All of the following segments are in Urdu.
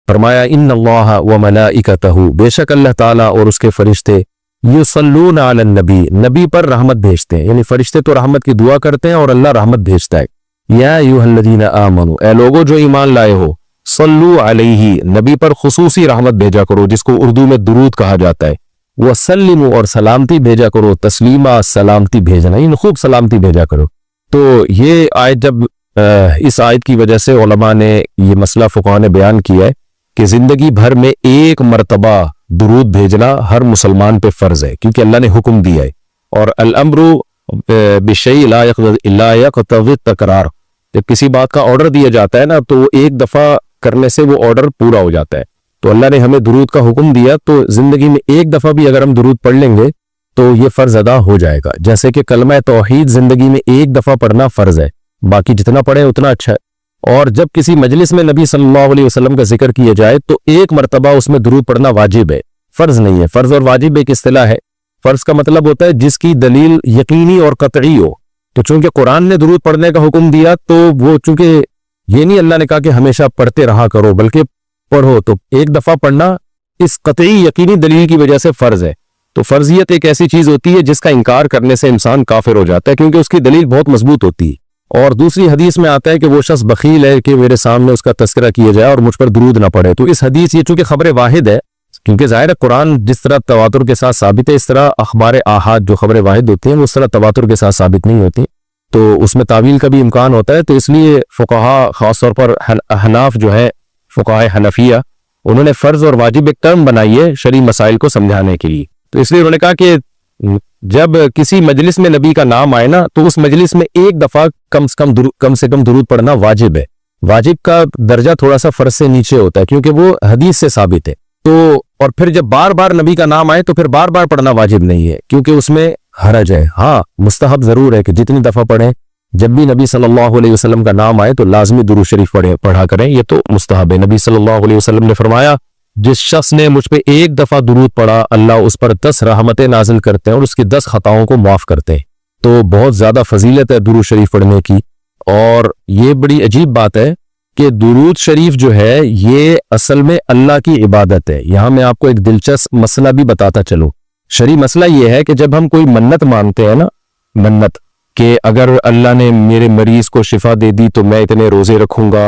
فرمایا ان اللہ و ملائکتہ، بے شک اللہ تعالیٰ اور اس کے فرشتے یصلون علی النبی، نبی پر رحمت بھیجتے ہیں، یعنی فرشتے تو رحمت کی دعا کرتے ہیں اور اللہ رحمت بھیجتا ہے۔ یا ایھا الذین آمنوا، اے لوگو جو ایمان لائے ہو، صلو علیہ، نبی پر خصوصی رحمت بھیجا کرو جس کو اردو میں درود کہا جاتا ہے، وسلموا، اور سلامتی بھیجا کرو، تسلیمہ، سلامتی بھیجنا، یعنی خوب سلامتی بھیجا کرو۔ تو یہ آیت جب اس آیت کی وجہ سے علماء نے یہ مسئلہ فقہاء نے بیان کیا ہے کہ زندگی بھر میں ایک مرتبہ درود بھیجنا ہر مسلمان پہ فرض ہے، کیونکہ اللہ نے حکم دیا ہے، اور الامر بشیء لا یقتضی التکرار، جب کسی بات کا آرڈر دیا جاتا ہے نا تو ایک دفعہ کرنے سے وہ آرڈر پورا ہو جاتا ہے۔ تو اللہ نے ہمیں درود کا حکم دیا، تو زندگی میں ایک دفعہ بھی اگر ہم درود پڑھ لیں گے تو یہ فرض ادا ہو جائے گا، جیسے کہ کلمہ توحید زندگی میں ایک دفعہ پڑھنا فرض ہے، باقی جتنا پڑھیں اتنا اچھا ہے۔ اور جب کسی مجلس میں نبی صلی اللہ علیہ وسلم کا ذکر کیا جائے تو ایک مرتبہ اس میں درود پڑھنا واجب ہے، فرض نہیں ہے۔ فرض اور واجب ایک اصطلاح ہے۔ فرض کا مطلب ہوتا ہے جس کی دلیل یقینی اور قطعی ہو، تو چونکہ قرآن نے درود پڑھنے کا حکم دیا تو وہ چونکہ یہ نہیں اللہ نے کہا کہ ہمیشہ پڑھتے رہا کرو، بلکہ پڑھو، تو ایک دفعہ پڑھنا اس قطعی یقینی دلیل کی وجہ سے فرض ہے۔ تو فرضیت ایک ایسی چیز ہوتی ہے جس کا انکار کرنے سے انسان کافر ہو جاتا ہے، کیونکہ اس کی دلیل بہت مضبوط ہوتی ہے۔ اور دوسری حدیث میں آتا ہے کہ وہ شخص بخیل ہے کہ میرے سامنے اس کا تذکرہ کیا جائے اور مجھ پر درود نہ پڑھے۔ تو اس حدیث یہ چونکہ خبر واحد ہے، کیونکہ ظاہر ہے قرآن جس طرح تواتر کے ساتھ ثابت ہے، اس طرح اخبار آحاد جو خبر واحد ہوتی ہیں وہ اس طرح تواتر کے ساتھ ثابت نہیں ہوتی، تو اس میں تعویل کا بھی امکان ہوتا ہے۔ تو اس لیے فقہاء، خاص طور پر احناف جو ہے، فقہاء حنفیہ، انہوں نے فرض اور واجب ایک ٹرم بنائی ہے شرعی مسائل کو سمجھانے کے لیے۔ تو اس لیے انہوں نے کہا کہ جب کسی مجلس میں نبی کا نام آئے نا تو اس مجلس میں ایک دفعہ کم سے کم درود پڑھنا واجب ہے۔ واجب کا درجہ تھوڑا سا فرض سے نیچے ہوتا ہے کیونکہ وہ حدیث سے ثابت ہے۔ تو اور پھر جب بار بار نبی کا نام آئے تو پھر بار بار پڑھنا واجب نہیں ہے کیونکہ اس میں حرج ہے۔ ہاں مستحب ضرور ہے کہ جتنی دفعہ پڑھیں، جب بھی نبی صلی اللہ علیہ وسلم کا نام آئے تو لازمی درود شریف پڑھا کریں، یہ تو مستحب ہے۔ نبی صلی اللہ علیہ وسلم نے فرمایا جس شخص نے مجھ پہ ایک دفعہ درود پڑھا اللہ اس پر 10 رحمتیں نازل کرتے ہیں اور اس کی 10 خطاؤں کو معاف کرتے ہیں۔ تو بہت زیادہ فضیلت ہے درود شریف پڑھنے کی، اور یہ بڑی عجیب بات ہے کہ درود شریف جو ہے یہ اصل میں اللہ کی عبادت ہے۔ یہاں میں آپ کو ایک دلچسپ مسئلہ بھی بتاتا چلوں۔ شرعی مسئلہ یہ ہے کہ جب ہم کوئی منت مانتے ہیں نا، منت کہ اگر اللہ نے میرے مریض کو شفا دے دی تو میں اتنے روزے رکھوں گا،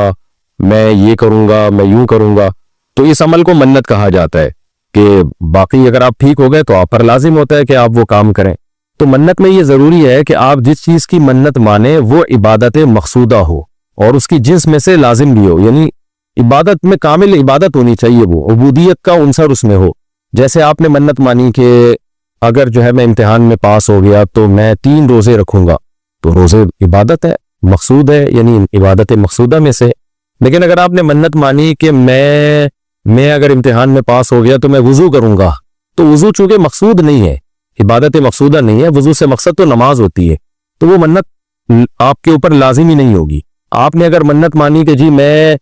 میں یہ کروں گا، میں یوں کروں گا، تو اس عمل کو منت کہا جاتا ہے کہ باقی اگر آپ ٹھیک ہو گئے تو آپ پر لازم ہوتا ہے کہ آپ وہ کام کریں۔ تو منت میں یہ ضروری ہے کہ آپ جس چیز کی منت مانیں وہ عبادت مقصودہ ہو اور اس کی جنس میں سے لازم بھی ہو، یعنی عبادت میں کامل عبادت ہونی چاہیے، وہ عبودیت کا عنصر اس میں ہو۔ جیسے آپ نے منت مانی کہ اگر جو ہے میں امتحان میں پاس ہو گیا تو میں 3 روزے رکھوں گا، تو روزے عبادت ہے، مقصود ہے، یعنی عبادت مقصودہ میں سے۔ لیکن اگر آپ نے منت مانی کہ میں اگر امتحان میں پاس ہو گیا تو میں وضو کروں گا، تو وضو چونکہ مقصود نہیں ہے، عبادت مقصودہ نہیں ہے، وضو سے مقصد تو نماز ہوتی ہے، تو وہ منت آپ کے اوپر لازم ہی نہیں ہوگی۔ آپ نے اگر منت مانی کہ جی میں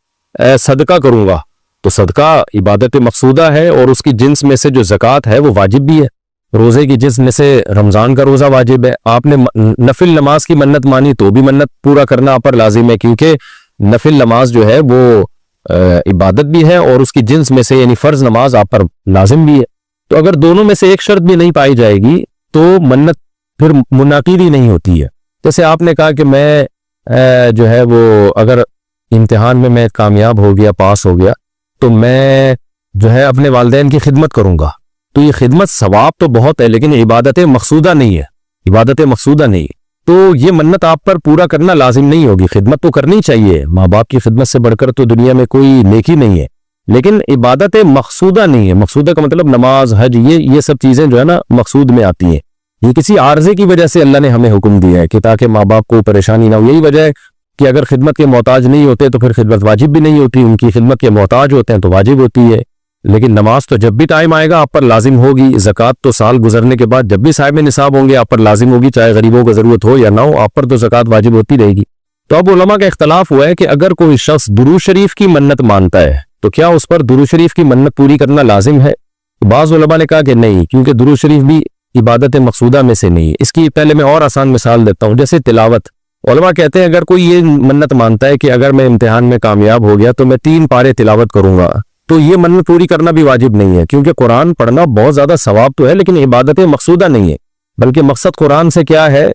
صدقہ کروں گا، تو صدقہ عبادت مقصودہ ہے اور اس کی جنس میں سے جو زکوٰۃ ہے وہ واجب بھی ہے، روزے کی جنس میں سے رمضان کا روزہ واجب ہے۔ آپ نے نفل نماز کی منت مانی تو بھی منت پورا کرنا آپ پر لازم ہے، کیونکہ نفل نماز جو ہے وہ عبادت بھی ہے اور اس کی جنس میں سے یعنی فرض نماز آپ پر لازم بھی ہے۔ تو اگر دونوں میں سے ایک شرط بھی نہیں پائی جائے گی تو منت پھر منعقد ہی نہیں ہوتی ہے۔ جیسے آپ نے کہا کہ میں جو ہے وہ اگر امتحان میں کامیاب ہو گیا، پاس ہو گیا، تو میں جو ہے اپنے والدین کی خدمت کروں گا، تو یہ خدمت ثواب تو بہت ہے لیکن عبادت مقصودہ نہیں ہے، عبادت مقصودہ نہیں، تو یہ منت آپ پر پورا کرنا لازم نہیں ہوگی۔ خدمت تو کرنی چاہیے، ماں باپ کی خدمت سے بڑھ کر تو دنیا میں کوئی نیکی نہیں ہے، لیکن عبادت مقصودہ نہیں ہے۔ مقصودہ کا مطلب نماز، حج، یہ سب چیزیں جو ہے نا مقصود میں آتی ہیں۔ یہ کسی عارضے کی وجہ سے اللہ نے ہمیں حکم دیا ہے کہ تاکہ ماں باپ کو پریشانی نہ ہو۔ یہی وجہ ہے کہ اگر خدمت کے محتاج نہیں ہوتے تو پھر خدمت واجب بھی نہیں ہوتی، ان کی خدمت کے محتاج ہوتے ہیں تو واجب ہوتی ہے۔ لیکن نماز تو جب بھی ٹائم آئے گا آپ پر لازم ہوگی، زکوٰۃ تو سال گزرنے کے بعد جب بھی صاحب نصاب ہوں گے آپ پر لازم ہوگی، چاہے غریبوں کو ضرورت ہو یا نہ ہو، آپ پر تو زکوٰۃ واجب ہوتی رہے گی۔ تو اب علماء کا اختلاف ہوا ہے کہ اگر کوئی شخص درود شریف کی منت مانتا ہے تو کیا اس پر درود شریف کی منت پوری کرنا لازم ہے؟ بعض علماء نے کہا کہ نہیں، کیونکہ درود شریف بھی عبادت مقصودہ میں سے نہیں ہے۔ اس کی پہلے میں اور آسان مثال دیتا ہوں، جیسے تلاوت۔ علماء کہتے ہیں اگر کوئی یہ منت مانتا ہے کہ اگر میں امتحان میں کامیاب ہو گیا تو میں 3 پارے تلاوت کروں گا، تو یہ منت پوری کرنا بھی واجب نہیں ہے، کیونکہ قرآن پڑھنا بہت زیادہ ثواب تو ہے لیکن عبادت مقصودہ نہیں ہے، بلکہ مقصد قرآن سے کیا ہے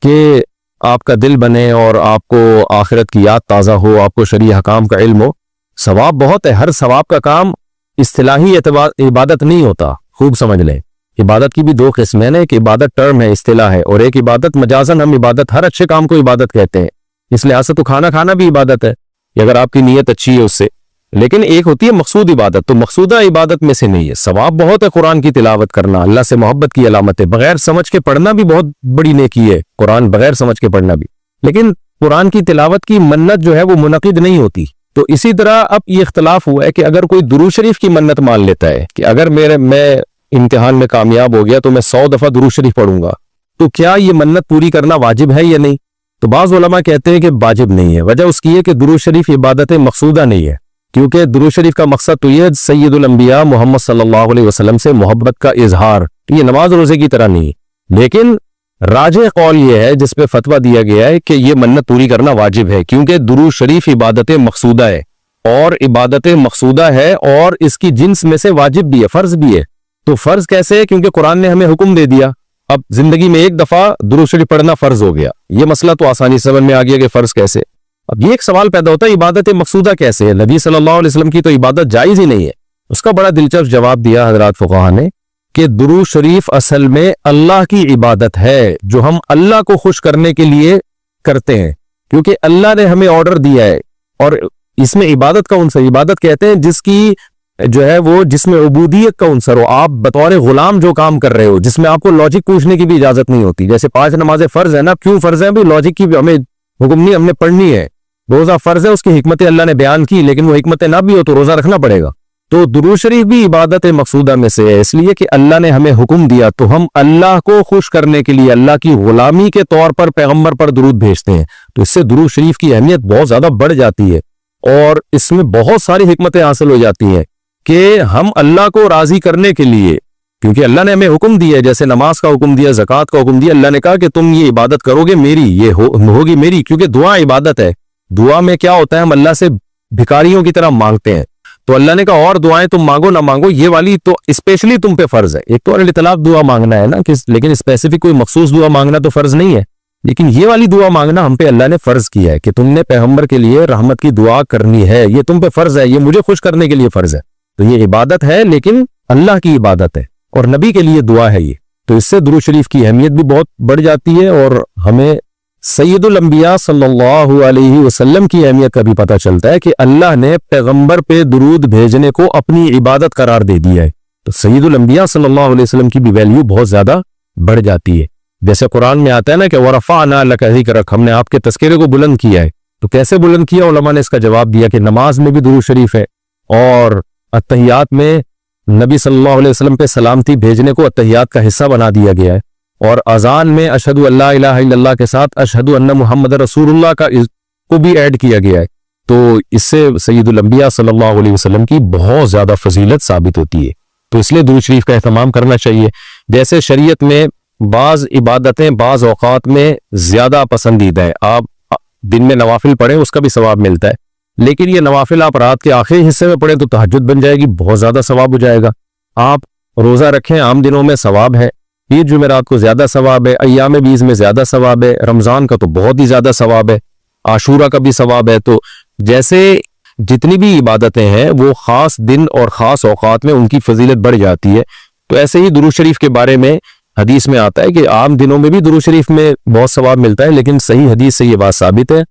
کہ آپ کا دل بنے اور آپ کو آخرت کی یاد تازہ ہو، آپ کو شرعی حکام کا علم ہو۔ ثواب بہت ہے، ہر ثواب کا کام اصطلاحی عبادت نہیں ہوتا، خوب سمجھ لیں۔ عبادت کی بھی دو قسمیں ہیں، ایک عبادت ٹرم ہے، اصطلاح ہے، اور ایک عبادت مجازن ہم عبادت، ہر اچھے کام کو عبادت کہتے ہیں۔ اس لحاظ سے تو کھانا کھانا بھی عبادت ہے اگر آپ کی نیت اچھی ہے اس سے، لیکن ایک ہوتی ہے مقصود عبادت، تو مقصودہ عبادت میں سے نہیں ہے۔ ثواب بہت ہے قرآن کی تلاوت کرنا، اللہ سے محبت کی علامت ہے، بغیر سمجھ کے پڑھنا بھی بہت بڑی نیکی ہے، قرآن بغیر سمجھ کے پڑھنا بھی، لیکن قرآن کی تلاوت کی منت جو ہے وہ منعقد نہیں ہوتی۔ تو اسی طرح اب یہ اختلاف ہوا ہے کہ اگر کوئی درود شریف کی منت مان لیتا ہے کہ اگر میں امتحان میں کامیاب ہو گیا تو میں 100 دفعہ درود شریف پڑھوں گا، تو کیا یہ منت پوری کرنا واجب ہے یا نہیں؟ تو بعض علماء کہتے ہیں کہ واجب نہیں ہے۔ وجہ اس کی ہے کہ درود شریف عبادت مقصودہ نہیں ہے، کیونکہ درود شریف کا مقصد تو یہ سید الانبیاء محمد صلی اللہ علیہ وسلم سے محبت کا اظہار، یہ نماز روزے کی طرح نہیں ہے۔ لیکن راجح قول یہ ہے جس پہ فتویٰ دیا گیا ہے کہ یہ منت پوری کرنا واجب ہے، کیونکہ درود شریف عبادت مقصودہ ہے، اور عبادت مقصودہ ہے اور اس کی جنس میں سے واجب بھی ہے، فرض بھی ہے۔ تو فرض کیسے ہے؟ کیونکہ قرآن نے ہمیں حکم دے دیا، اب زندگی میں ایک دفعہ درود شریف پڑھنا فرض ہو گیا، یہ مسئلہ تو آسانی سے سمجھ میں آ گیا کہ فرض کیسے۔ اب یہ ایک سوال پیدا ہوتا ہے عبادت مقصودہ کیسے ہے؟ نبی صلی اللہ علیہ وسلم کی تو عبادت جائز ہی نہیں ہے۔ اس کا بڑا دلچسپ جواب دیا حضرات فقہا نے کہ درود شریف اصل میں اللہ کی عبادت ہے جو ہم اللہ کو خوش کرنے کے لیے کرتے ہیں، کیونکہ اللہ نے ہمیں آرڈر دیا ہے، اور اس میں عبادت کا عنصر، عبادت کہتے ہیں جس کی جو ہے وہ جس میں عبودیت کا عنصر ہو، آپ بطور غلام جو کام کر رہے ہو، جس میں آپ کو لاجک پوچھنے کی بھی اجازت نہیں ہوتی۔ جیسے 5 نمازیں فرض ہے نا، کیوں فرض ہیں؟ بھی لاجک کی بھی ہمیں حکم نہیں، ہم نے پڑھنی ہے۔ روزہ فرض ہے، اس کی حکمت اللہ نے بیان کی، لیکن وہ حکمت نہ بھی ہو تو روزہ رکھنا پڑے گا۔ تو درود شریف بھی عبادت مقصودہ میں سے ہے، اس لیے کہ اللہ نے ہمیں حکم دیا تو ہم اللہ کو خوش کرنے کے لیے اللہ کی غلامی کے طور پر پیغمبر پر درود بھیجتے ہیں۔ تو اس سے درود شریف کی اہمیت بہت زیادہ بڑھ جاتی ہے، اور اس میں بہت ساری حکمتیں حاصل ہو جاتی ہیں کہ ہم اللہ کو راضی کرنے کے لیے، کیونکہ اللہ نے ہمیں حکم دیا ہے، جیسے نماز کا حکم دیا، زکوٰۃ کا حکم دیا، اللہ نے کہا کہ تم یہ عبادت کرو گے میری، یہ ہوگی میری، کیونکہ دعا عبادت ہے۔ دعا میں کیا ہوتا ہے؟ ہم اللہ سے بھکاریوں کی طرح مانگتے ہیں، تو اللہ نے کہا اور دعائیں تم مانگو نہ مانگو، یہ والی تو اسپیشلی تم پہ فرض ہے۔ ایک تو اطلاق دعا مانگنا ہے نا، لیکن اسپیسیفک کوئی مخصوص دعا مانگنا تو فرض نہیں ہے، لیکن یہ والی دعا مانگنا ہم پہ اللہ نے فرض کیا ہے کہ تم نے پیغمبر کے لیے رحمت کی دعا کرنی ہے، یہ تم پہ فرض ہے، یہ مجھے خوش کرنے کے لیے فرض ہے۔ تو یہ عبادت ہے، لیکن اللہ کی عبادت ہے، اور نبی کے لیے دعا ہے یہ۔ تو اس سے درود شریف کی اہمیت بھی بہت بڑھ جاتی ہے، اور ہمیں سید الانبیاء صلی اللہ علیہ وسلم کی اہمیت کا بھی پتہ چلتا ہے کہ اللہ نے پیغمبر پہ درود بھیجنے کو اپنی عبادت قرار دے دیا ہے۔ تو سید الانبیاء صلی اللہ علیہ وسلم کی بھی ویلیو بہت زیادہ بڑھ جاتی ہے۔ جیسے قرآن میں آتا ہے نا کہ وَرَفَعْنَا لَكَ ذِكْرَكَ، ہم نے آپ کے تذکرے کو بلند کیا ہے۔ تو کیسے بلند کیا؟ علماء نے اس کا جواب دیا کہ نماز میں بھی درود شریف ہے، اور اتحیات میں نبی صلی اللہ علیہ وسلم پہ سلامتی بھیجنے کو اتحیات کا حصہ بنا دیا گیا ہے، اور اذان میں اشہد ان لا الہ الا اللہ کے ساتھ اشہد ان محمد رسول اللہ کو بھی ایڈ کیا گیا ہے۔ تو اس سے سید الانبیاء صلی اللہ علیہ وسلم کی بہت زیادہ فضیلت ثابت ہوتی ہے، تو اس لیے درود شریف کا اہتمام کرنا چاہیے۔ جیسے شریعت میں بعض عبادتیں بعض اوقات میں زیادہ پسندیدہ ہیں، آپ دن میں نوافل پڑھیں اس کا بھی ثواب ملتا ہے، لیکن یہ نوافل آپ رات کے آخری حصے میں پڑھیں تو تہجد بن جائے گی، بہت زیادہ ثواب ہو جائے گا۔ آپ روزہ رکھیں، عام دنوں میں ثواب ہے، عید جمعرات کو زیادہ ثواب ہے، ایام بیز میں زیادہ ثواب ہے، رمضان کا تو بہت ہی زیادہ ثواب ہے، عاشورہ کا بھی ثواب ہے۔ تو جیسے جتنی بھی عبادتیں ہیں وہ خاص دن اور خاص اوقات میں ان کی فضیلت بڑھ جاتی ہے، تو ایسے ہی درود شریف کے بارے میں حدیث میں آتا ہے کہ عام دنوں میں بھی درود شریف میں بہت ثواب ملتا ہے، لیکن صحیح حدیث سے یہ بات ثابت ہے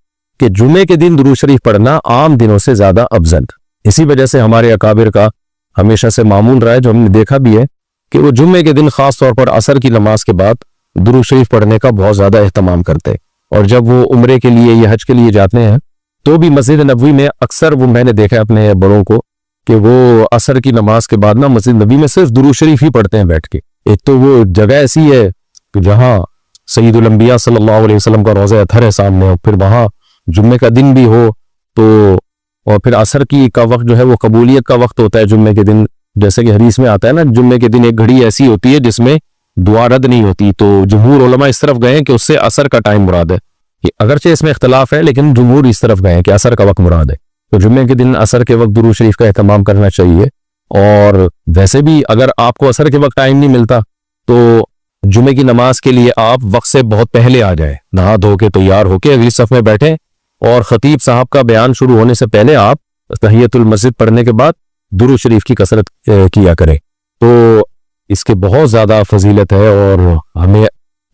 کہ جمعے کے دن درود شریف پڑھنا عام دنوں سے زیادہ افضل۔ اسی وجہ سے ہمارے اکابر کا ہمیشہ سے معمول رہا ہے، جو ہم نے دیکھا بھی ہے کہ وہ جمعے کے دن خاص طور پر عصر کی نماز کے بعد درود شریف پڑھنے کا بہت زیادہ اہتمام کرتے ہیں، اور جب وہ عمرے کے لیے یا حج کے لیے جاتے ہیں تو بھی مسجد نبوی میں اکثر وہ میں نے دیکھا ہے اپنے بڑوں کو کہ وہ عصر کی نماز کے بعد نا مسجد نبوی میں صرف درود شریف ہی پڑھتے ہیں بیٹھ کے۔ ایک تو وہ جگہ ایسی ہے کہ جہاں سید الانبیاء صلی اللہ علیہ وسلم کا روضہ اطہر ہے سامنے، اور پھر وہاں جمعے کا دن بھی ہو تو، اور پھر عصر کی کا وقت جو ہے وہ قبولیت کا وقت ہوتا ہے جمعے کے دن، جیسے کہ حدیث میں آتا ہے نا جمعے کے دن ایک گھڑی ایسی ہوتی ہے جس میں دعا رد نہیں ہوتی، تو جمہور علماء اس طرف گئے ہیں کہ اس سے عصر کا ٹائم مراد ہے، اگرچہ اس میں اختلاف ہے لیکن جمہور اس طرف گئے ہیں کہ عصر کا وقت مراد ہے۔ تو جمعے کے دن عصر کے وقت درود شریف کا اہتمام کرنا چاہیے. اور ویسے بھی اگر آپ کو عصر کے وقت ٹائم نہیں ملتا تو جمعے کی نماز کے لیے آپ وقت سے بہت پہلے آ جائیں, نہا دھو کے تیار ہو کے اگلی صف میں بیٹھیں, اور خطیب صاحب کا بیان شروع ہونے سے پہلے آپ تحیۃ المسجد پڑھنے کے بعد درود شریف کی کثرت کیا کریں. تو اس کے بہت زیادہ فضیلت ہے اور ہمیں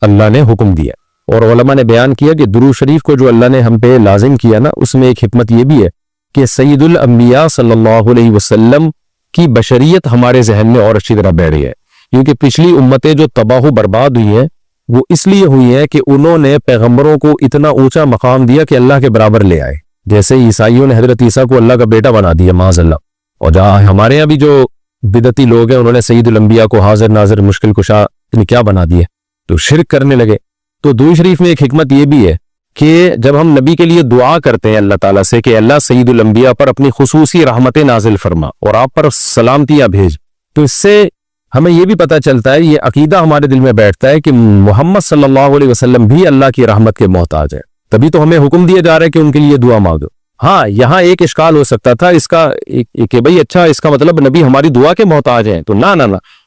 اللہ نے حکم دیا. اور علماء نے بیان کیا کہ درود شریف کو جو اللہ نے ہم پہ لازم کیا نا, اس میں ایک حکمت یہ بھی ہے کہ سید الانبیاء صلی اللہ علیہ وسلم کی بشریت ہمارے ذہن میں اور اچھی طرح بیٹھ ہے. کیونکہ پچھلی امتیں جو تباہ و برباد ہوئی ہیں وہ اس لیے ہوئی ہیں کہ انہوں نے پیغمبروں کو اتنا اونچا مقام دیا کہ اللہ کے برابر لے آئے. جیسے عیسائیوں نے حضرت عیسیٰ کو اللہ کا بیٹا بنا دیا معاذ اللہ, اور جہاں ہمارے یہاں بھی جو بدعتی لوگ ہیں انہوں نے سید الانبیاء کو حاضر ناظر مشکل کشا کیا بنا دیے, تو شرک کرنے لگے. تو درود شریف میں ایک حکمت یہ بھی ہے کہ جب ہم نبی کے لیے دعا کرتے ہیں اللہ تعالیٰ سے کہ اللہ سید الانبیاء پر اپنی خصوصی رحمت نازل فرما اور آپ پر سلامتیاں بھیج, تو اس سے ہمیں یہ بھی پتہ چلتا ہے, یہ عقیدہ ہمارے دل میں بیٹھتا ہے کہ محمد صلی اللہ علیہ وسلم بھی اللہ کی رحمت کے محتاج ہے. تبھی تو ہمیں حکم دیا جا رہا ہے کہ ان کے لیے دعا مانگو. ہاں یہاں ایک اشکال ہو سکتا تھا اس کا کہ بھئی اچھا اس کا مطلب نبی ہماری دعا کے محتاج ہیں. تو نہ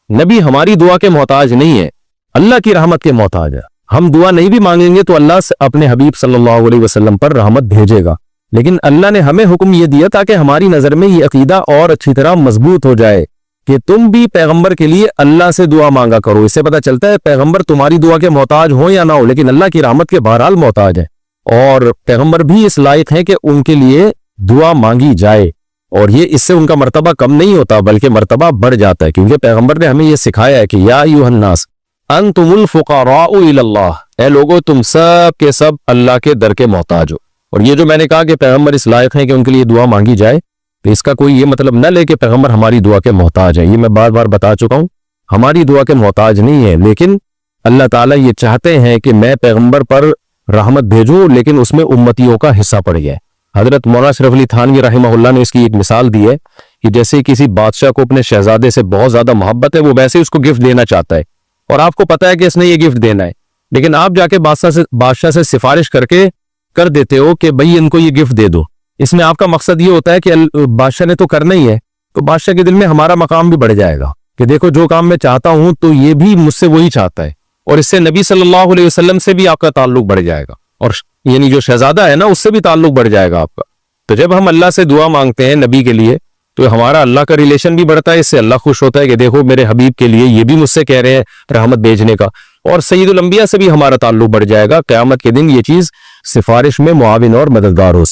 نبی ہماری دعا کے محتاج نہیں ہے, اللہ کی رحمت کے محتاج ہے. ہم دعا نہیں بھی مانگیں گے تو اللہ سے اپنے حبیب صلی اللہ علیہ وسلم پر رحمت بھیجے گا. لیکن اللہ نے ہمیں حکم یہ دیا تاکہ ہماری نظر میں یہ عقیدہ اور اچھی طرح مضبوط ہو جائے کہ تم بھی پیغمبر کے لیے اللہ سے دعا مانگا کرو. اس سے پتہ چلتا ہے پیغمبر تمہاری دعا کے محتاج ہو یا نہ ہو لیکن اللہ کی رحمت کے بہرحال محتاج ہے, اور پیغمبر بھی اس لائق ہیں کہ ان کے لیے دعا مانگی جائے. اور یہ اس سے ان کا مرتبہ کم نہیں ہوتا بلکہ مرتبہ بڑھ جاتا ہے, کیونکہ پیغمبر نے ہمیں یہ سکھایا ہے کہ یا ایھا الناس انتم الفقراء الی اللہ, اے لوگو تم سب کے سب اللہ کے در کے محتاج ہو. اور یہ جو میں نے کہا کہ پیغمبر اس لائق ہیں کہ ان کے لیے دعا مانگی جائے, تو اس کا کوئی یہ مطلب نہ لے کہ پیغمبر ہماری دعا کے محتاج ہے. یہ میں بار بار بتا چکا ہوں, ہماری دعا کے محتاج نہیں ہے, لیکن اللہ تعالیٰ یہ چاہتے ہیں کہ میں پیغمبر پر رحمت بھیجوں لیکن اس میں امتیوں کا حصہ پڑ گیا ہے. حضرت مولانا اشرف علی تھانوی رحمہ اللہ نے اس کی ایک مثال دی ہے کہ جیسے کسی بادشاہ کو اپنے شہزادے سے بہت زیادہ محبت ہے, وہ ویسے اس کو گفٹ دینا چاہتا ہے اور آپ کو پتہ ہے کہ اس نے یہ گفٹ دینا ہے, لیکن آپ جا کے بادشاہ سے سفارش کر دیتے ہو کہ بھئی ان کو یہ گفٹ دے دو. اس میں آپ کا مقصد یہ ہوتا ہے کہ بادشاہ نے تو کرنا ہی ہے, تو بادشاہ کے دل میں ہمارا مقام بھی بڑھ جائے گا کہ دیکھو جو کام میں چاہتا ہوں تو یہ بھی مجھ سے وہی چاہتا ہے, اور اس سے نبی صلی اللہ علیہ وسلم سے بھی آپ کا تعلق بڑھ جائے گا, اور یعنی جو شہزادہ ہے نا اس سے بھی تعلق بڑھ جائے گا آپ کا. تو جب ہم اللہ سے دعا مانگتے ہیں نبی کے لیے تو ہمارا اللہ کا ریلیشن بھی بڑھتا ہے, اس سے اللہ خوش ہوتا ہے کہ دیکھو میرے حبیب کے لیے یہ بھی مجھ سے کہہ رہے ہیں رحمت بھیجنے کا, اور سید الانبیاء سے بھی ہمارا تعلق بڑھ جائے گا. قیامت کے دن یہ چیز سفارش میں معاون اور مددگار ہو.